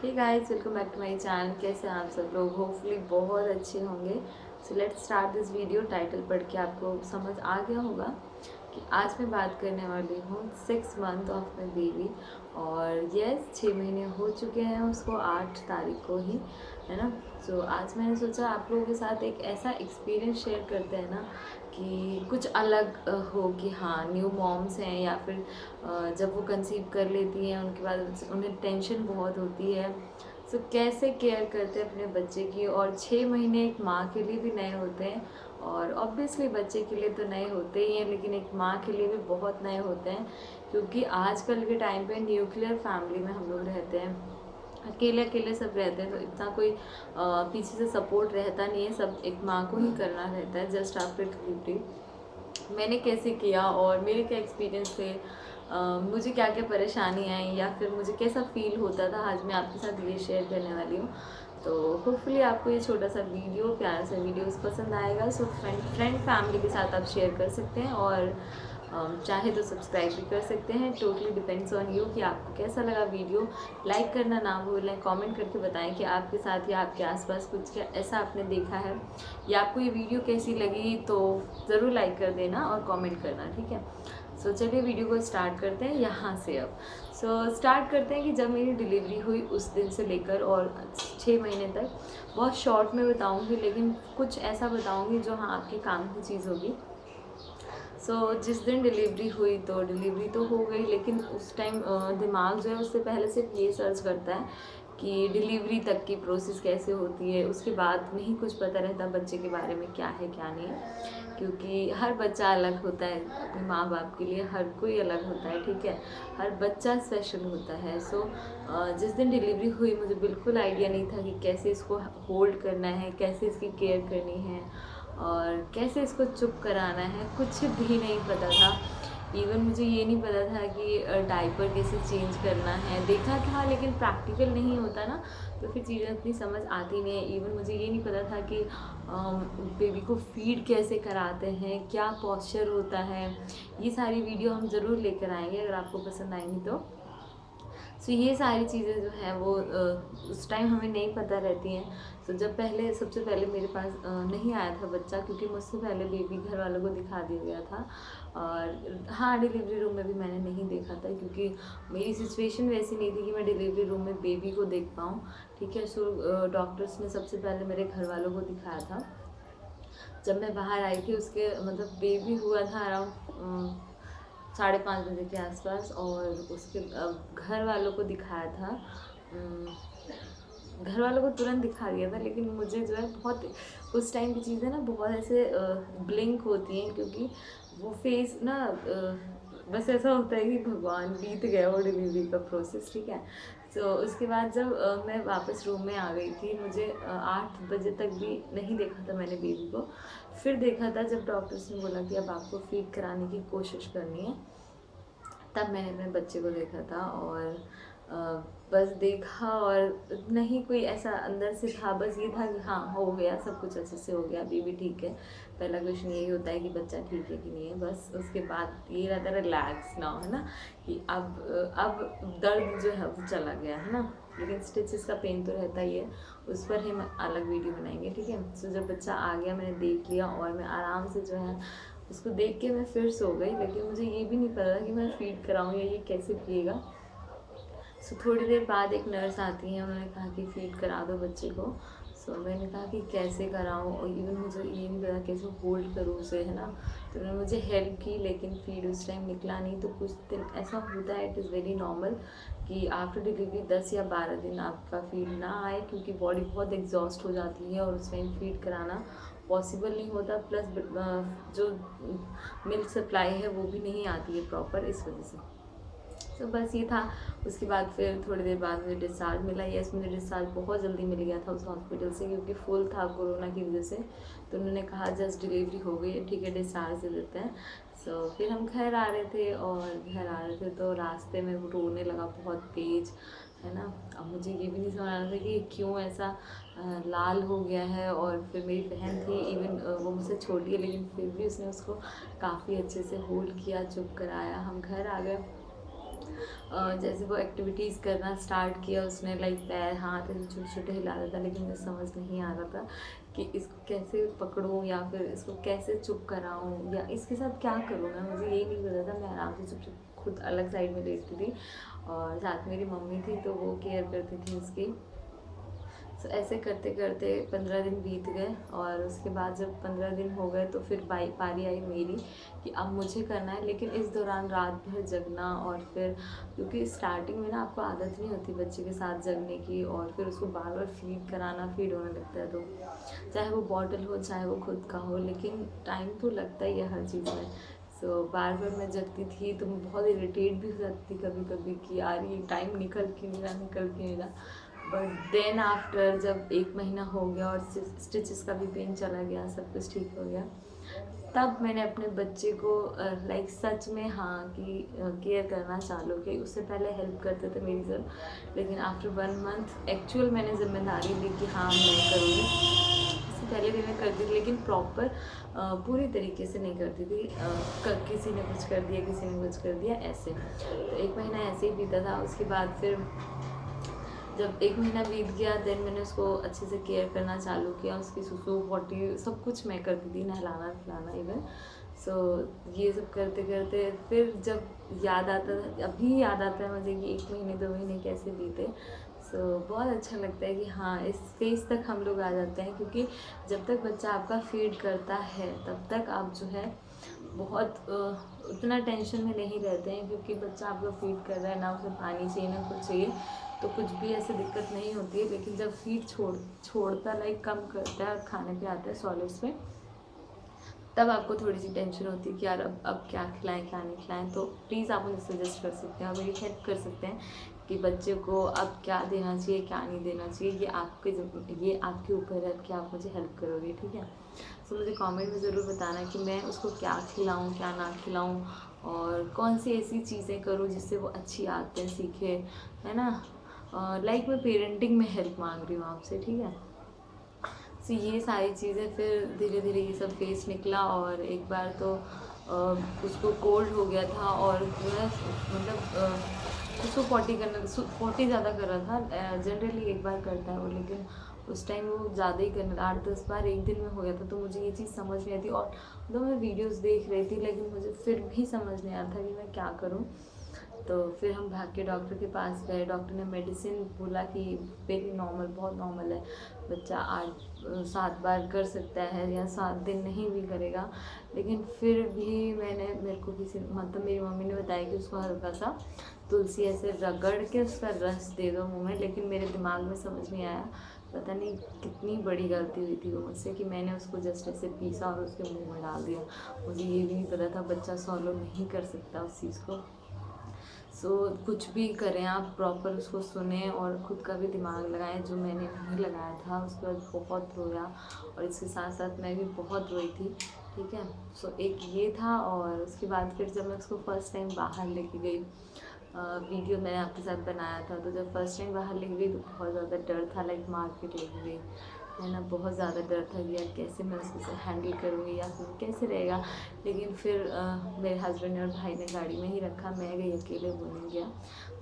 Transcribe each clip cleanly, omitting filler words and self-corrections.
Hey guys, welcome back to my channel. कैसे हैं आप सब लोग? होपफुली बहुत अच्छे होंगे। So let's start this video. Title पढ़ के आपको समझ आ गया होगा कि आज मैं बात करने वाली हूँ 6 मंथ ऑफ माई बेबी। और यस, 6 महीने हो चुके हैं उसको 8 तारीख को ही, है ना। सो आज मैंने सोचा आप लोगों के साथ एक ऐसा एक्सपीरियंस शेयर करते हैं ना कि कुछ अलग हो कि हाँ, न्यू मॉम्स हैं या फिर जब वो कंसीव कर लेती हैं उनके बाद उन्हें टेंशन बहुत होती है। सो कैसे केयर करते हैं अपने बच्चे की। और 6 महीने एक माँ के लिए भी नए होते हैं, और ऑब्वियसली बच्चे के लिए तो नए होते ही हैं, लेकिन एक माँ के लिए भी बहुत नए होते हैं। क्योंकि आजकल के टाइम पे न्यूक्लियर फैमिली में हम लोग रहते हैं, अकेले अकेले सब रहते हैं, तो इतना कोई पीछे से सपोर्ट रहता नहीं है। सब एक माँ को ही करना रहता है जस्ट आफ्टर डिलीवरी। मैंने कैसे किया और मेरे क्या एक्सपीरियंस थे, मुझे क्या क्या परेशानी आई या फिर मुझे कैसा फील होता था, आज मैं आपके साथ ये शेयर करने वाली हूँ। तो होपफुली आपको ये छोटा सा वीडियो, प्यारा सा वीडियो पसंद आएगा। सो फ्रेंड फैमिली के साथ आप शेयर कर सकते हैं, और चाहे तो सब्सक्राइब भी कर सकते हैं। टोटली डिपेंड्स ऑन यू कि आपको कैसा लगा वीडियो। लाइक करना ना भूलें, कमेंट करके बताएं कि आपके साथ या आपके आसपास कुछ क्या ऐसा आपने देखा है, या आपको ये वीडियो कैसी लगी। तो ज़रूर लाइक कर देना और कमेंट करना, ठीक है। सो चलिए वीडियो को स्टार्ट करते हैं यहाँ से अब। स्टार्ट करते हैं कि जब मेरी डिलीवरी हुई उस दिन से लेकर और 6 महीने तक। बहुत शॉर्ट में बताऊँगी, लेकिन कुछ ऐसा बताऊँगी जो हाँ आपके काम की चीज़ होगी। जिस दिन डिलीवरी हुई तो डिलीवरी तो हो गई, लेकिन उस टाइम दिमाग जो है उससे पहले सिर्फ ये सर्च करता है कि डिलीवरी तक की प्रोसेस कैसे होती है। उसके बाद नहीं कुछ पता रहता बच्चे के बारे में, क्या है क्या नहीं है। क्योंकि हर बच्चा अलग होता है, अपने माँ बाप के लिए हर कोई अलग होता है, ठीक है। हर बच्चा स्पेशल होता है। जिस दिन डिलीवरी हुई मुझे बिल्कुल आइडिया नहीं था कि कैसे इसको होल्ड करना है, कैसे इसकी केयर करनी है, और कैसे इसको चुप कराना है, कुछ भी नहीं पता था। इवन मुझे ये नहीं पता था कि डायपर कैसे चेंज करना है। देखा था लेकिन प्रैक्टिकल नहीं होता ना, तो फिर चीज़ें इतनी समझ आती नहीं है। इवन मुझे ये नहीं पता था कि बेबी को फीड कैसे कराते हैं, क्या पॉस्चर होता है। ये सारी वीडियो हम ज़रूर लेकर आएंगे अगर आपको पसंद आएंगी तो। ये सारी चीज़ें जो हैं वो उस टाइम हमें नहीं पता रहती हैं। जब सबसे पहले मेरे पास नहीं आया था बच्चा, क्योंकि मुझसे पहले बेबी घर वालों को दिखा दिया गया था। और हाँ, डिलीवरी रूम में भी मैंने नहीं देखा था, क्योंकि मेरी सिचुएशन वैसी नहीं थी कि मैं डिलीवरी रूम में बेबी को देख पाऊँ, ठीक है। डॉक्टर्स ने सबसे पहले मेरे घर वालों को दिखाया था। जब मैं बाहर आई थी उसके मतलब बेबी हुआ था अराउंड 5:30 बजे के आसपास, और उसके घर वालों को दिखाया था। घर वालों को तुरंत दिखा दिया था, लेकिन मुझे जो है बहुत उस टाइम की चीज़ें ना बहुत ऐसे ब्लिंक होती हैं, क्योंकि वो फेस ना बस ऐसा होता है कि भगवान, बीत गया वो डिलीवरी का प्रोसेस, ठीक है। उसके बाद जब मैं वापस रूम में आ गई थी, मुझे 8 बजे तक भी नहीं देखा था मैंने बेबी को। फिर देखा था जब डॉक्टर्स ने बोला कि अब आपको फीड कराने की कोशिश करनी है, तब मैंने अपने बच्चे को देखा था। और बस देखा, और नहीं कोई ऐसा अंदर से था, बस ये था कि हाँ, हो गया, सब कुछ अच्छे से हो गया, बेबी ठीक है। पहला क्वेश्चन यही होता है कि बच्चा ठीक है कि नहीं है। बस उसके बाद ये रहता है रिलैक्स ना, है ना, कि अब दर्द जो है वो चला गया, है ना। लेकिन स्टिचेस का पेन तो रहता ही है, उस पर हम अलग वीडियो बनाएंगे, ठीक है। जब बच्चा आ गया, मैंने देख लिया, और मैं आराम से जो है उसको देख के मैं फिर सो गई। लेकिन मुझे ये भी नहीं पता था कि मैं फीड कराऊँ या ये कैसे पिएगा। थोड़ी देर बाद एक नर्स आती है, उन्होंने कहा कि फीड करा दो बच्चे को। मैंने कहा कि कैसे कराऊँ, और इवन मुझे ये नहीं पता कैसे होल्ड करूँ उसे, है ना। तो उन्होंने मुझे हेल्प की, लेकिन फीड उस टाइम निकला नहीं। तो कुछ दिन ऐसा होता है, इट इज़ वेरी नॉर्मल कि आफ्टर डिलीवरी 10 या 12 दिन आपका फीड ना आए, क्योंकि बॉडी बहुत एग्जॉस्ट हो जाती है और उस टाइम फीड कराना पॉसिबल नहीं होता। प्लस जो मिल्क सप्लाई है वो भी नहीं आती है प्रॉपर, इस वजह से। बस ये था। उसके बाद फिर थोड़ी देर बाद मुझे डिस्चार्ज मिला। यस, मुझे डिस्चार्ज बहुत जल्दी मिल गया था उस हॉस्पिटल से, क्योंकि फुल था कोरोना की वजह से। तो उन्होंने कहा जस्ट डिलीवरी हो गई है, ठीक है, डिस्चार्ज दे देते हैं। फिर हम घर आ रहे थे, और घर आ रहे थे तो रास्ते में वो रोने लगा बहुत तेज़, है ना। अब मुझे ये भी नहीं समझ आ रहा था कि क्यों ऐसा लाल हो गया है। और फिर मेरी बहन थी, इवन वो मुझसे छोटी है, लेकिन फिर भी उसने उसको काफ़ी अच्छे से होल्ड किया, चुप कराया। हम घर आ गए। जैसे वो एक्टिविटीज़ करना स्टार्ट किया उसने, लाइक पैर हाथ ऐसे छोटे छोटे हिला रहा था, लेकिन मुझे समझ नहीं आ रहा था कि इसको कैसे पकड़ूं या फिर इसको कैसे चुप कराऊं या इसके साथ क्या करूं मैं, मुझे यही नहीं पता था। मैं आराम से चुप चुप खुद अलग साइड में लेटती थी और साथ मेरी मम्मी थी तो वो केयर करती थी उसकी। तो ऐसे करते करते 15 दिन बीत गए और उसके बाद जब 15 दिन हो गए तो फिर पारी आई मेरी कि अब मुझे करना है। लेकिन इस दौरान रात भर जगना और फिर क्योंकि स्टार्टिंग में ना आपको आदत नहीं होती बच्चे के साथ जगने की, और फिर उसको बार बार फीड कराना, फीड होने लगता है, तो चाहे वो बॉटल हो चाहे वो खुद का हो, लेकिन टाइम तो लगता ही है हर चीज़ में। सो बार बार मैं जगती थी तो मैं बहुत इरिटेट भी हो जाती थी कभी कभी कि यार ये टाइम निकल के नहीं रहा, निकल के नहीं रहा। बट देन आफ्टर जब 1 महीना हो गया और स्टिचेस का भी पेन चला गया, सब कुछ ठीक हो गया, तब मैंने अपने बच्चे को लाइक सच में हाँ कि केयर करना चालू की। उससे पहले हेल्प करते थे मेरी सर, लेकिन आफ्टर 1 मंथ एक्चुअल मैंने जिम्मेदारी ली कि हाँ मैं करूँगी। इससे पहले भी मैं करती थी लेकिन प्रॉपर पूरी तरीके से नहीं करती थी। किसी ने कुछ कर दिया, किसी ने कुछ कर दिया, ऐसे। तो 1 महीना ऐसे ही बीता था। उसके बाद फिर जब 1 महीना बीत गया देन मैंने उसको अच्छे से केयर करना चालू किया। उसकी सुसु पोटी सब कुछ मैं करती थी, नहलाना खिलाना इवन। सो ये सब करते करते फिर जब याद आता था, अभी याद आता है मुझे कि 1 महीने 2 महीने कैसे बीते। सो बहुत अच्छा लगता है कि हाँ इस फेज तक हम लोग आ जाते हैं, क्योंकि जब तक बच्चा आपका फीड करता है तब तक आप जो है बहुत उतना टेंशन में नहीं रहते हैं, क्योंकि बच्चा आपका फीड कर रहा है, ना उसे पानी चाहिए ना कुछ चाहिए, तो कुछ भी ऐसे दिक्कत नहीं होती है। लेकिन जब फीड छोड़ता लाइक कम करता है और खाने पे आता है सॉलिड्स में, तब आपको थोड़ी सी टेंशन होती है कि यार अब क्या खिलाएं क्या नहीं खिलाएं। तो प्लीज़ आप मुझे सजेस्ट कर सकते हैं और मेरी हेल्प कर सकते हैं कि बच्चे को अब क्या देना चाहिए क्या नहीं देना चाहिए। ये आपके ऊपर है कि आप मुझे हेल्प करोगे, ठीक है। तो मुझे कमेंट में ज़रूर बताना कि मैं उसको क्या खिलाऊं क्या ना खिलाऊं, और कौन सी ऐसी चीज़ें करूं जिससे वो अच्छी आदतें सीखे, है ना। लाइक मैं पेरेंटिंग में हेल्प मांग रही हूँ आपसे, ठीक है। सो ये सारी चीज़ें फिर धीरे धीरे ये सब फेस निकला, और एक बार तो उसको कोल्ड हो गया था और जो है मतलब उसको पोटी ज़्यादा कर रहा था। जनरली एक बार करता है वो, लेकिन उस टाइम वो ज़्यादा ही करने लगा, 8-10 बार एक दिन में हो गया था। तो मुझे ये चीज़ समझ नहीं आती, और तो मैं वीडियोस देख रही थी लेकिन मुझे फिर भी समझ नहीं आता कि मैं क्या करूं। तो फिर हम भाग के डॉक्टर के पास गए। डॉक्टर ने मेडिसिन बोला कि वेरी नॉर्मल, बहुत नॉर्मल है, बच्चा 8-7 बार कर सकता है या 7 दिन नहीं भी करेगा। लेकिन फिर भी मेरे को किसी मतलब मेरी मम्मी ने बताया कि उसको हल्का सा तुलसी ऐसे रगड़ के उसका रस दे दो मुँह में। लेकिन मेरे दिमाग में समझ नहीं आया, पता नहीं कितनी बड़ी गलती हुई थी वो मुझसे कि मैंने उसको जस्ट ऐसे पीसा और उसके मुंह में डाल दिया। मुझे ये भी नहीं पता था बच्चा सॉलो नहीं कर सकता उस चीज़ को। सो कुछ भी करें आप प्रॉपर उसको सुने और ख़ुद का भी दिमाग लगाएं, जो मैंने नहीं लगाया था। उसके बाद बहुत रोया, और इसके साथ साथ मैं भी बहुत रोई थी, ठीक है। सो एक ये था, और उसके बाद फिर जब मैं उसको फर्स्ट टाइम बाहर लेके गई, वीडियो मैंने आपके साथ बनाया था, तो जब फर्स्ट टाइम बाहर लेके गई तो बहुत ज़्यादा डर था। लाइक मार्केट लेके गई है ना, बहुत ज़्यादा डर था कि यार कैसे मैं उसको हैंडल करूँगी या फिर कैसे रहेगा। लेकिन फिर मेरे हस्बैंड और भाई ने गाड़ी में ही रखा, मैं गई अकेले, वो नहीं गया।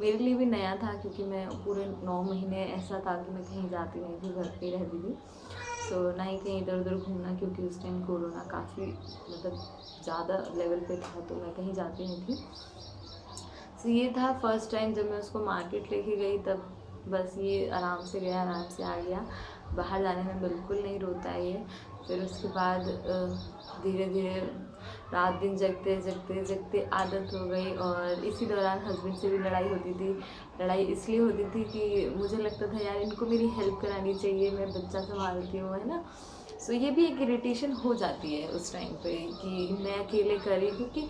मेरे लिए भी नया था क्योंकि मैं पूरे 9 महीने ऐसा था कि मैं कहीं जाती नहीं थी, घर पे ही रहती थी। सो ना ही कहीं इधर उधर घूमना, क्योंकि उस टाइम कोरोना काफ़ी मतलब ज़्यादा लेवल पे था, तो मैं कहीं जाती नहीं थी। सो ये था फर्स्ट टाइम जब मैं उसको मार्केट लेके गई, तब बस ये आराम से गया आराम से आ गया। बाहर जाने में बिल्कुल नहीं रोता है ये। फिर उसके बाद धीरे धीरे रात दिन जगते जगते जगते आदत हो गई, और इसी दौरान हस्बैंड से भी लड़ाई होती थी। लड़ाई इसलिए होती थी कि मुझे लगता था यार इनको मेरी हेल्प करानी चाहिए, मैं बच्चा संभालती हूँ, है ना। सो ये भी एक इरिटेशन हो जाती है उस टाइम पे कि मैं अकेले करी, क्योंकि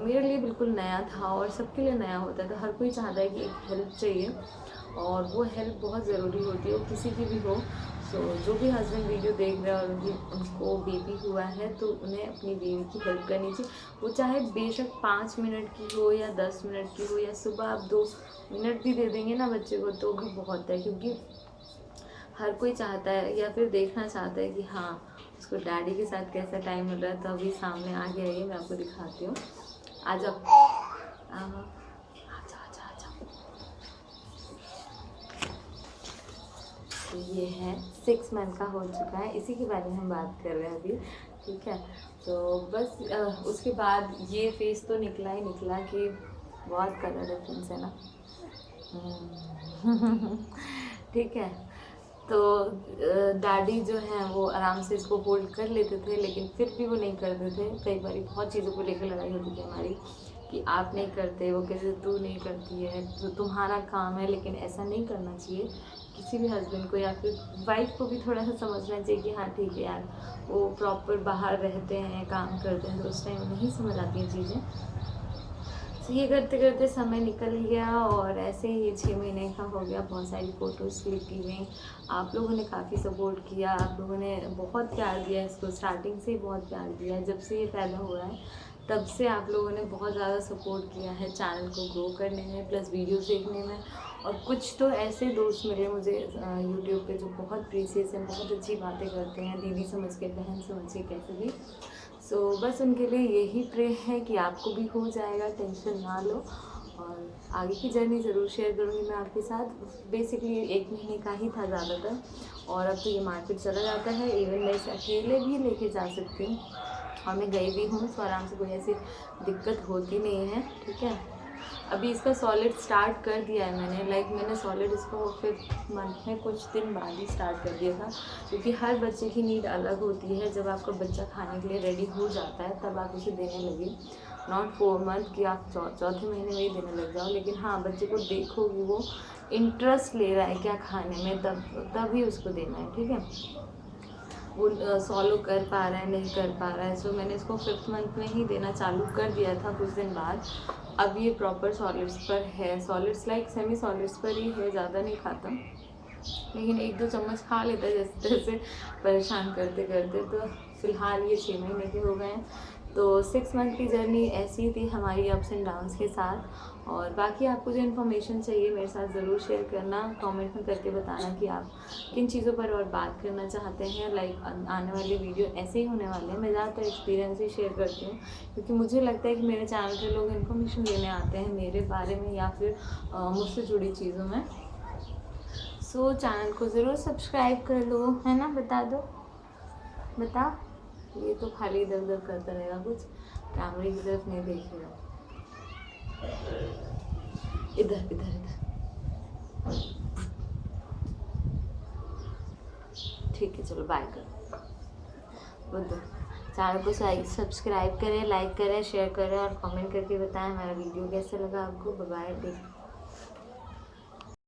मेरे लिए बिल्कुल नया था और सबके लिए नया होता है। तो हर कोई चाहता है कि एक हेल्प चाहिए, और वो हेल्प बहुत ज़रूरी होती है, वो किसी की भी हो। सो जो भी हस्बैंड वीडियो देख रहे हैं और उनको बेबी हुआ है, तो उन्हें अपनी बेबी की हेल्प करनी चाहिए। वो चाहे बेशक 5 मिनट की हो या 10 मिनट की हो, या सुबह आप 2 मिनट भी दे देंगे ना बच्चे को तो भी बहुत है। क्योंकि हर कोई चाहता है या फिर देखना चाहता है कि हाँ उसको डैडी के साथ कैसा टाइम मिल रहा है। तो अभी सामने आ गया, ये मैं आपको दिखाती हूँ। आ जाओ, तो ये है 6 मंथ का हो चुका है, इसी के बारे में हम बात कर रहे हैं अभी, ठीक है। तो बस उसके बाद ये फेस तो निकला ही निकला कि बहुत कलर डिफरेंस है ना। ठीक है। तो डैडी जो हैं वो आराम से इसको होल्ड कर लेते थे, लेकिन फिर भी वो नहीं करते थे। कई बार बहुत चीज़ों को लेकर लड़ाई होती थी हमारी कि आप नहीं करते, वो कहते तू नहीं करती है, तो तुम्हारा काम है। लेकिन ऐसा नहीं करना चाहिए। किसी भी हस्बैंड को या फिर वाइफ को भी थोड़ा सा समझना चाहिए कि हाँ ठीक है यार, वो प्रॉपर बाहर रहते हैं, काम करते हैं, तो उस टाइम नहीं समझ आती हैं चीज़ें। तो ये करते करते समय निकल गया और ऐसे ही ये 6 महीने का हो गया। बहुत सारी फ़ोटोज़ क्लिक की गई। आप लोगों ने काफ़ी सपोर्ट किया, आप लोगों ने बहुत प्यार दिया इसको, स्टार्टिंग से ही बहुत प्यार दिया है। जब से ये पैदा हुआ है तब से आप लोगों ने बहुत ज़्यादा सपोर्ट किया है चैनल को ग्रो करने में, प्लस वीडियोस देखने में। और कुछ तो ऐसे दोस्त मिले मुझे यूट्यूब पे जो बहुत प्रीशियस हैं, बहुत अच्छी बातें करते हैं, दीदी समझ के, बहन समझ के, कैसे भी। सो बस उनके लिए यही प्रे है कि आपको भी हो जाएगा, टेंशन ना लो। और आगे की जर्नी ज़रूर शेयर करूँगी मैं आपके साथ। बेसिकली 1 महीने का ही था ज़्यादातर, और अब तो ये मार्केट चला जाता है। इवन मैं इसे अकेले भी लेके जा सकती हूँ, और मैं गई भी हूँ, तो आराम से कोई ऐसी दिक्कत होती नहीं है, ठीक है। अभी इसका सॉलिड स्टार्ट कर दिया है मैंने, मैंने सॉलिड इसको 5th मंथ में कुछ दिन बाद ही स्टार्ट कर दिया था, क्योंकि हर बच्चे की नीड अलग होती है। जब आपका बच्चा खाने के लिए रेडी हो जाता है तब आप उसे देने लगे, नॉट 4 मंथ कि आप चौथे महीने में ही देने लग जाओ। लेकिन हाँ, बच्चे को देखोगी वो इंटरेस्ट ले रहा है क्या खाने में, तब ही उसको देना है, ठीक है। वो सॉलो कर पा रहा है, नहीं कर पा रहा है। सो मैंने इसको 5th मंथ में ही देना चालू कर दिया था कुछ दिन बाद। अब ये प्रॉपर सॉलिड्स पर है, सॉलिड्स सेमी सॉलिड्स पर ही है, ज़्यादा नहीं खाता, लेकिन 1-2 चम्मच खा लेता है जैसे तैसे, परेशान करते करते। तो फ़िलहाल ये 6 महीने के हो गए हैं। तो 6 मंथ की जर्नी ऐसी थी हमारी, अप्स एंड डाउन्स के साथ। और बाकी आपको जो इन्फॉर्मेशन चाहिए मेरे साथ ज़रूर शेयर करना, कमेंट में करके बताना कि आप किन चीज़ों पर और बात करना चाहते हैं। आने वाले वीडियो ऐसे ही होने वाले हैं। मैं ज़्यादातर एक्सपीरियंस ही शेयर करती हूँ, क्योंकि मुझे लगता है कि मेरे चैनल पे लोग इन्फॉर्मेशन लेने आते हैं मेरे बारे में या फिर मुझसे जुड़ी चीज़ों में। सो चैनल को ज़रूर सब्सक्राइब कर लो, है ना। बता दो, बता। ये तो खाली इधर उधर करता रहेगा, कुछ कैमरे की तरफ नहीं देखेगा। इधर इधर इधर, ठीक है, चलो बाय कर। बोलो, चैनल को सब्सक्राइब करें, लाइक करें, शेयर करें और कमेंट करके बताएं हमारा वीडियो कैसा लगा आपको। Bye bye.